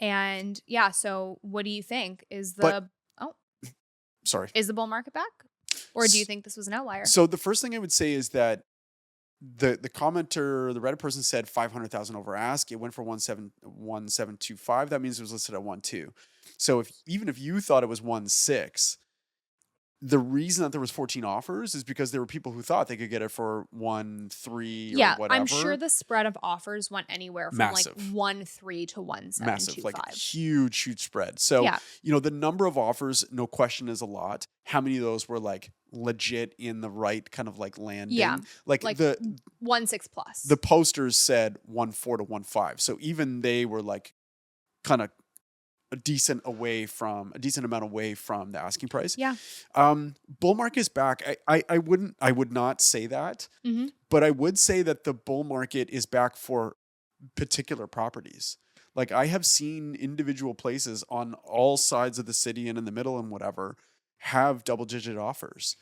And yeah, so what do you think? Sorry. Is the bull market back? Or do you think this was an outlier? So the first thing I would say is that the commenter, the Reddit person said 500,000 over ask. It went for 1.725. That means it was listed at 1.2. So even if you thought it was 1.6, the reason that there was 14 offers is because there were people who thought they could get it for 1.3 or whatever. I'm sure the spread of offers went anywhere from Massive. like 1.3 to 1.725. Massive, like huge spread. So, the number of offers, no question, is a lot. How many of those were like legit in the right kind of like landing? Yeah. Like the 1.6 plus. The posters said 1.4 to 1.5. So even they were like kind of a decent amount away from the asking price. Yeah. Bull market is back. I would not say that, but I would say that the bull market is back for particular properties. Like, I have seen individual places on all sides of the city and in the middle and whatever have double-digit offers.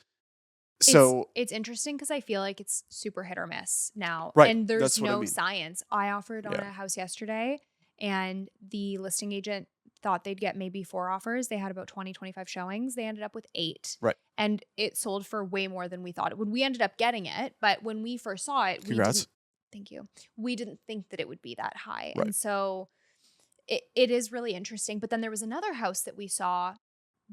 So it's interesting because I feel like it's super hit or miss now. Right. And there's That's what I no mean. science. I offered on a house yesterday, and the listing agent thought they'd get maybe 4 offers. They had about 20, 25 showings. They ended up with 8. Right. And it sold for way more than we thought it would. We ended up getting it, but when we first saw it, Congrats. Thank you. We didn't think that it would be that high. Right. And so it is really interesting. But then there was another house that we saw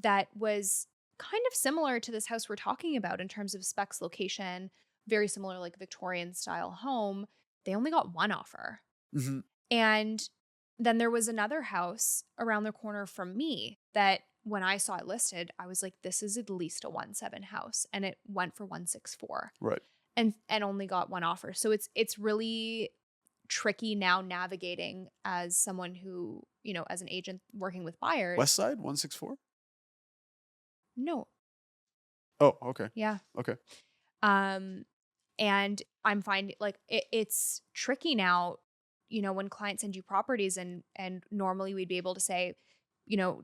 that was kind of similar to this house we're talking about in terms of specs, location, very similar, like Victorian style home, they only got one offer. Mhm. And then there was another house around the corner from me that when I saw it listed, I was like, this is at least a 1.7 house. And it went for 1.64 Right. and only got one offer. So it's really tricky now navigating as someone who, as an agent working with buyers. West Side 164? No. Oh, okay. Yeah. Okay. And I'm finding like it's tricky now, when clients send you properties and normally we'd be able to say, you know,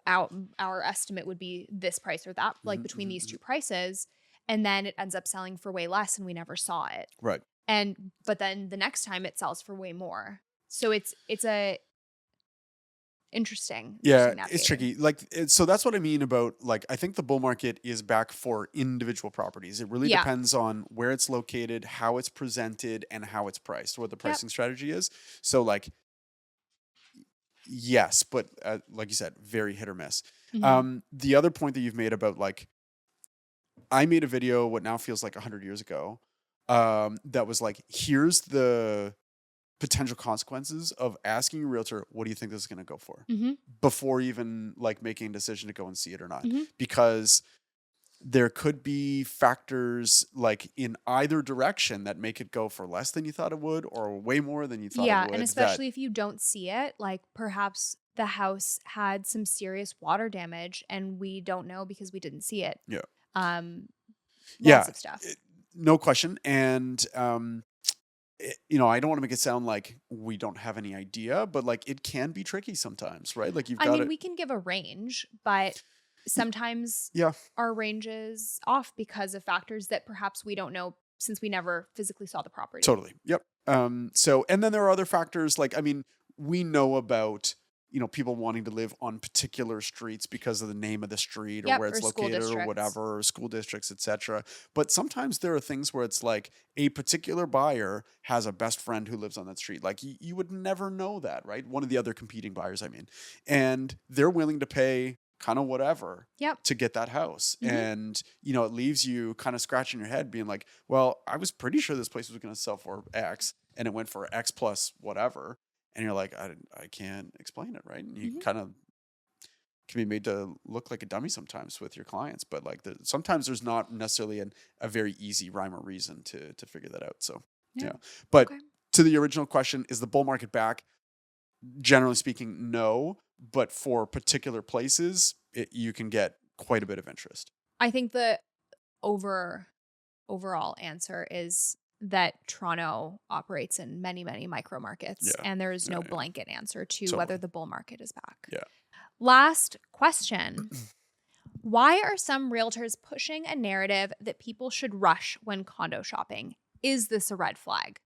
our estimate would be this price or that, like Mhm, between mhm, these mhm. two prices. And then it ends up selling for way less and we never saw it. Right. But then the next time it sells for way more. So it's a interesting Yeah, it's navigating. tricky. Like, so that's what I mean about, like, I think the bull market is back for individual properties. It really Yeah. depends on where it's located, how it's presented, and how it's priced, what the Yep. pricing strategy is. So, like, yes, but like you said, very hit or miss. Mhm. The other point that you've made about, like, I made a video what now feels like 100 years ago, that was like, here's the potential consequences of asking your realtor, what do you think this is going to go for? Mhm. Before even like making a decision to go and see it or not. Mhm. Because there could be factors like in either direction that make it go for less than you thought it would or way more than you thought Yeah, it and would. especially if you don't see it, like perhaps the house had some serious water damage and we don't know because we didn't see it. Yeah. Um Yeah. Lots of stuff. No question. And I don't want to make it sound like we don't have any idea, but like it can be tricky sometimes, right? Like you've I got mean, to. we can give a range, but sometimes Yeah. our range is off because of factors that perhaps we don't know since we never physically saw the property. Totally. Yep. So, and then there are other factors like, I mean, we know about, people wanting to live on particular streets because of the name of the street or Yep, where or it's school located or districts. whatever, or school districts, etc. But sometimes there are things where it's like a particular buyer has a best friend who lives on that street. Like you would never know that, right? One of the other competing buyers, I mean, and they're willing to pay kind of whatever Yep. to get that house. Mhm. And, it leaves you kind of scratching your head being like, well, I was pretty sure this place was going to sell for X and it went for X plus whatever. And you're like, I can't explain it. Right. And you Mhm. kind of can be made to look like a dummy sometimes with your clients, but like sometimes there's not necessarily a very easy rhyme or reason to figure that out. So yeah. But Okay. to the original question, is the bull market back? Generally speaking, no. But for particular places, you can get quite a bit of interest. I think the overall answer is that Toronto operates in many, many micro markets, Yeah. and there is no Yeah. blanket answer to Totally. whether the bull market is back. Yeah. Last question. Why are some realtors pushing a narrative that people should rush when condo shopping? Is this a red flag?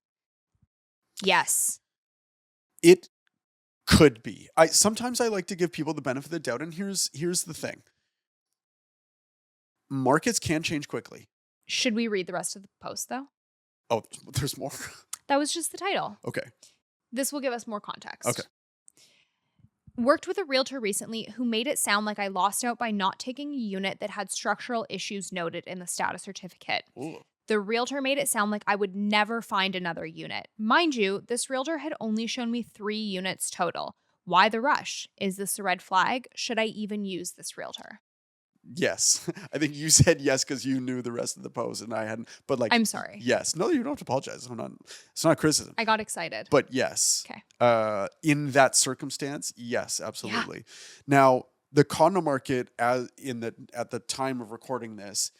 Yes. It could be. Sometimes I like to give people the benefit of the doubt, and here's the thing. Markets can change quickly. Should we read the rest of the post, though? Oh, there's more. That was just the title. Okay. This will give us more context. Okay. Worked with a realtor recently who made it sound like I lost out by not taking a unit that had structural issues noted in the status certificate. Ooh. The realtor made it sound like I would never find another unit. Mind you, this realtor had only shown me 3 units total. Why the rush? Is this a red flag? Should I even use this realtor? Yes. I think you said yes because you knew the rest of the post and I hadn't. But like, I'm sorry. Yes. No, you don't have to apologize. It's not criticism. I got excited. But yes. Okay. In that circumstance, yes, absolutely. Yeah. Now, the condo market at the time of recording this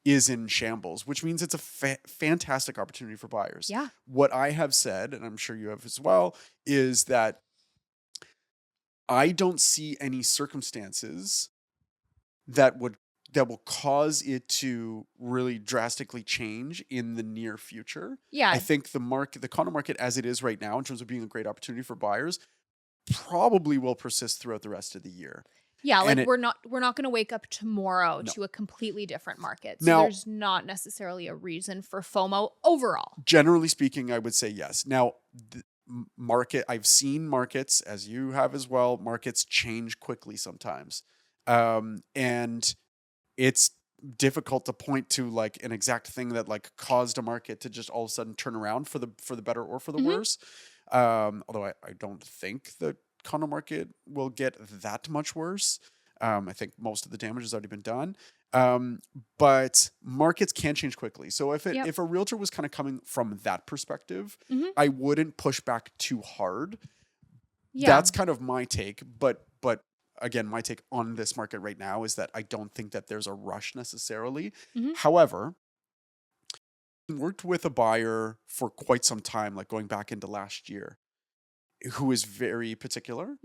is in shambles, which means it's a fantastic opportunity for buyers. Yeah. What I have said, and I'm sure you have as well, is that I don't see any circumstances that will cause it to really drastically change in the near future. Yeah. I think the condo market as it is right now, in terms of being a great opportunity for buyers, probably will persist throughout the rest of the year. Yeah, like we're not going to wake up tomorrow to a completely different market. So there's not necessarily a reason for FOMO overall. Generally speaking, I would say yes. Now, I've seen markets, as you have as well, markets change quickly sometimes. And it's difficult to point to like an exact thing that like caused a market to just all of a sudden turn around for the better or for the worse. Although I don't think the condo market will get that much worse. I think most of the damage has already been done. But markets can change quickly. So if a realtor was kind of coming from that perspective, I wouldn't push back too hard. Yeah. That's kind of my take. But again, my take on this market right now is that I don't think that there's a rush necessarily. However, I worked with a buyer for quite some time, like going back into last year, who is very particular.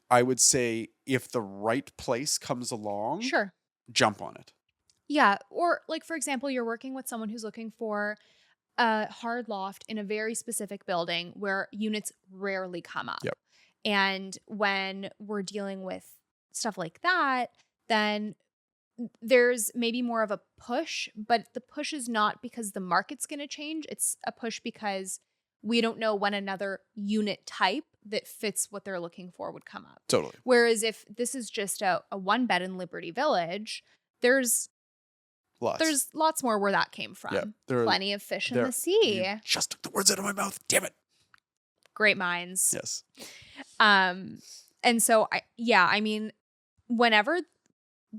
I would say if the right place comes along, Sure. jump on it. Yeah. Or like, for example, you're working with someone who's looking for a hard loft in a very specific building where units rarely come up. Yep. And when we're dealing with stuff like that, then there's maybe more of a push, but the push is not because the market's going to change. It's a push because we don't know when another unit type that fits what they're looking for would come up. Totally. Whereas if this is just a one bed in Liberty Village, there's lots more where that came from. Yeah, plenty of fish in the sea. You just took the words out of my mouth. Damn it. Great minds. Yes. And so I mean, whenever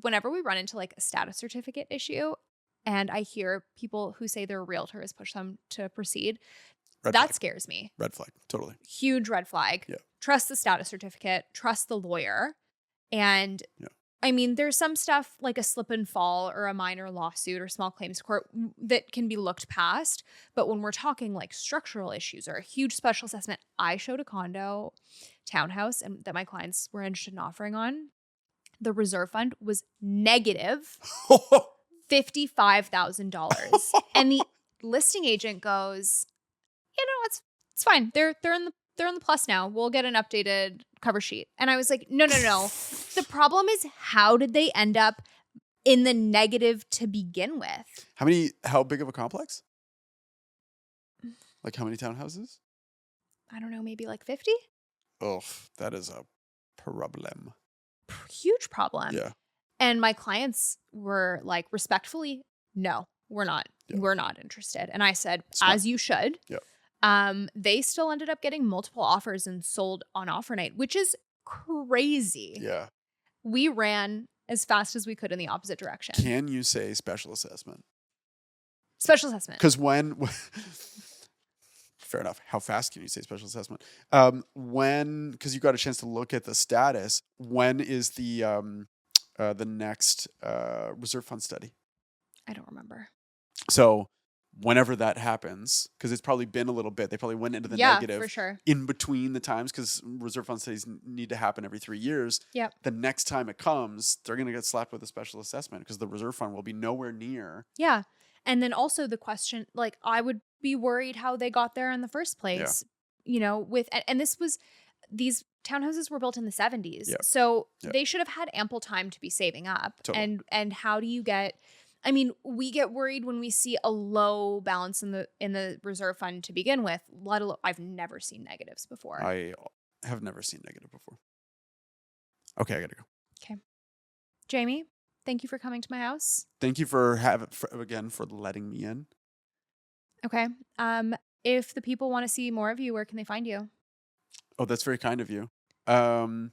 we run into like a status certificate issue and I hear people who say their realtor has pushed them to proceed, Red that flag. scares me. Red flag. Totally. Huge red flag. Yeah. Trust the status certificate, trust the lawyer. And I mean, there's some stuff like a slip and fall or a minor lawsuit or small claims court that can be looked past. But when we're talking like structural issues or a huge special assessment, I showed a condo townhouse and that my clients were interested in offering on. The reserve fund was negative $55,000. And the listing agent goes, it's fine. They're in the plus now. We'll get an updated cover sheet. And I was like, no. The problem is, how did they end up in the negative to begin with? How big of a complex? Like how many townhouses? I don't know, maybe like 50? Oh, that is a problem. Huge problem. Yeah. And my clients were like, respectfully, no, we're not. Yeah. We're not interested. And I said, Smart. As you should. Yeah. They still ended up getting multiple offers and sold on offer night, which is crazy. Yeah. We ran as fast as we could in the opposite direction. Can you say special assessment? Special assessment. Because fair enough. How fast can you say special assessment? Because you got a chance to look at the status, when is the next reserve fund study? I don't remember. So whenever that happens, because it's probably been a little bit, they probably went into the negative for sure. In between the times, because reserve fund studies need to happen every 3 years. Yep. The next time it comes, they're going to get slapped with a special assessment because the reserve fund will be nowhere near. Yeah. And then also the question, like, I would be worried how they got there in the first place, these townhouses were built in the 70s. Yeah. So they should have had ample time to be saving up. Totally. And how do you get, I mean, we get worried when we see a low balance in the reserve fund to begin with, let alone, I've never seen negatives before. I have never seen negative before. Okay, I gotta go. Okay. Jamie, thank you for coming to my house. Thank you for letting me in. Okay. If the people want to see more of you, where can they find you? Oh, that's very kind of you. Instagram,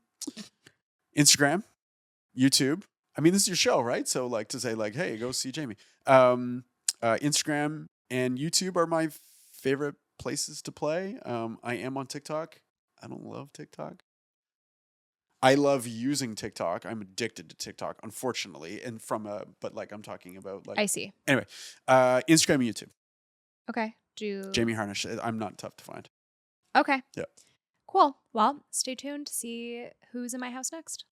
YouTube. I mean, this is your show, right? So like to say like, hey, go see Jamie. Instagram and YouTube are my favorite places to play. I am on TikTok. I don't love TikTok. I love using TikTok. I'm addicted to TikTok, unfortunately. And but like I'm talking about like. I see. Anyway, Instagram and YouTube. Okay. Jamie Harnish. I'm not tough to find. Okay. Yeah. Cool. Well, stay tuned to see who's in my house next.